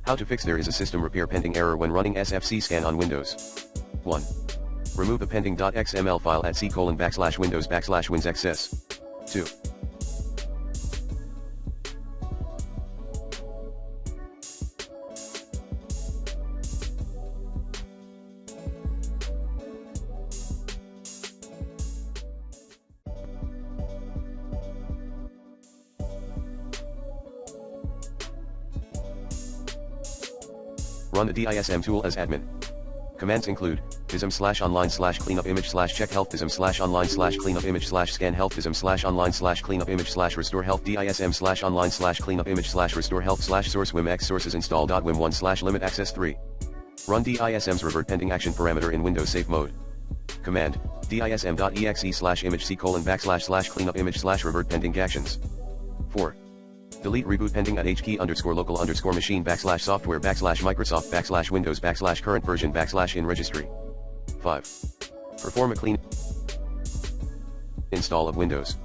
How to fix there is a system repair pending error when running SFC scan on Windows. 1. Remove the pending.xml file at c:\windows\wins_xs. 2. Run the DISM tool as admin. Commands include dism/online/cleanup image/check health dism/online/cleanup image/scan health dism/online/cleanup image/restore health dism/online/cleanup image/restore health/source wimx sources install.wim1/limit access 3. Run dism's revert pending action parameter in Windows safe mode. Command dism.exe/image c:\cleanup image/revert pending actions. 4. Delete reboot pending at hkey_local_machine /software/Microsoft/Windows /current version/ in registry. 5. Perform a clean install of Windows.